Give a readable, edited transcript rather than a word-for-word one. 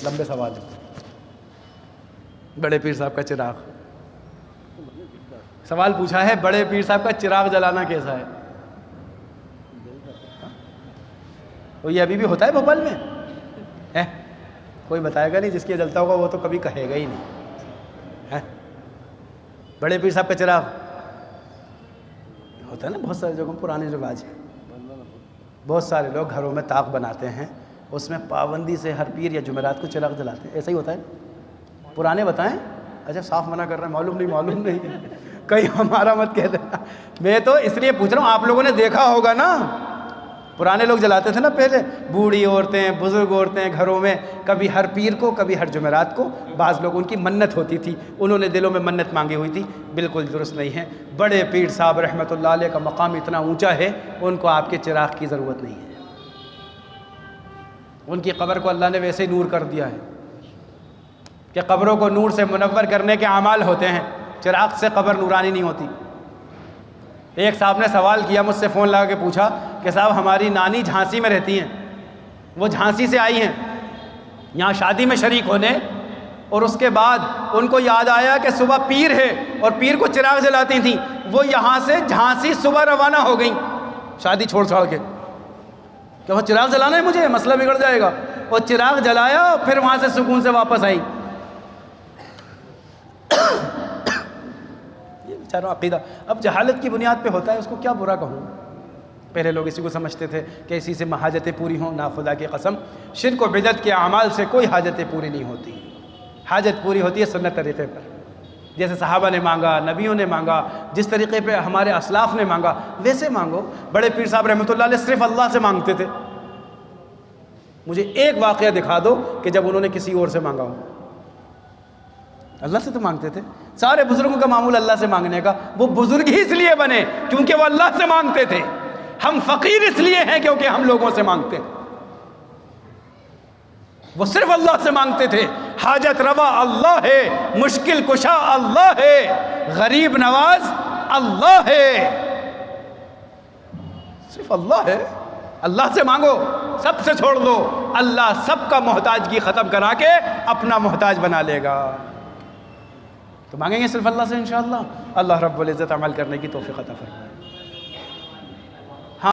लंबे सवाल। बड़े पीर साहब का चिराग, सवाल पूछा है बड़े पीर साहब का चिराग जलाना कैसा है? तो ये अभी भी होता है भोपाल में है? कोई बताएगा नहीं, जिसके जलता होगा वो तो कभी कहेगा ही नहीं है। बड़े पीर साहब का चिराग होता है ना बहुत सारी जगहों, पुराने रिवाज है। बहुत सारे लोग घरों में ताक बनाते हैं, उसमें पाबंदी से हर पीर या जुमेरात को चिराग जलाते हैं। ऐसा ही होता है? पुराने बताएं। अच्छा, साफ मना कर रहे हैं, मालूम नहीं कहीं हमारा मत कह देना। मैं तो इसलिए पूछ रहा हूँ, आप लोगों ने देखा होगा ना, पुराने लोग जलाते थे ना पहले, बूढ़ी औरतें, बुजुर्ग औरतें घरों में, कभी हर पीर को, कभी हर जुमेरात को। बाज़ लोग, उनकी मन्नत होती थी, उन्होंने दिलों में मन्नत मांगी हुई थी। बिल्कुल दुरुस्त नहीं है। बड़े पीर साहब रहमतुल्लाह अलैह का मकाम इतना ऊंचा है, उनको आपके चिराग की ज़रूरत नहीं है। उनकी कब्र को अल्लाह ने वैसे ही नूर कर दिया है कि कब्रों को नूर से मुनव्वर करने के अमाल होते हैं, चिराग से कब्र नूरानी नहीं होती। एक साहब ने सवाल किया, मुझसे फ़ोन लगा के पूछा कि साहब हमारी नानी झांसी में रहती हैं, वो झांसी से आई हैं यहाँ शादी में शरीक होने, और उसके बाद उनको याद आया कि सुबह पीर है और पीर को चिराग जलाती थी। वो यहाँ से झांसी सुबह रवाना हो गई शादी छोड़ छाड़ के, कि वो चिराग जलाना है मुझे, मसला बिगड़ जाएगा। और चिराग जलाया, फिर वहाँ से सुकून से वापस आई। ये बेचारा अकीदा अब जहालत की बुनियाद पे होता है, उसको क्या बुरा कहूँ। पहले लोग इसी को समझते थे कि इसी से हाजतें पूरी हों। ना, खुदा की कसम, शिर्क व बिदअत के अमाल से कोई हाजतें पूरी नहीं होती। हाजत पूरी होती है सुन्नत तरीक़े पर, जैसे सहाबा ने मांगा, नबियों ने मांगा, जिस तरीक़े पे हमारे असलाफ़ ने मांगा, वैसे मांगो। बड़े पीर साहब रहमतुल्लाह अलैह सिर्फ अल्लाह से मांगते थे। मुझे एक वाक़या दिखा दो कि जब उन्होंने किसी और से मांगा हो। अल्लाह से तो मांगते थे। सारे बुजुर्गों का मामूल अल्लाह से मांगने का। वो बुजुर्ग ही इसलिए बने क्योंकि वो अल्लाह से मांगते थे। हम फ़कीर इसलिए हैं क्योंकि हम लोगों से मांगते हैं। वो सिर्फ अल्लाह से मांगते थे। हाजत रवा अल्लाह है, मुश्किल कुशा अल्लाह है, गरीब नवाज अल्लाह है, सिर्फ अल्लाह है। अल्लाह से मांगो, सबसे छोड़ दो। अल्लाह सबका मोहताजगी ख़त्म करा के अपना मोहताज बना लेगा। तो मांगेंगे सिर्फ अल्लाह से इंशाअल्लाह। अल्लाह रब्बुल इज़्ज़त अमल करने की तौफ़ीक़ अता फरमाए।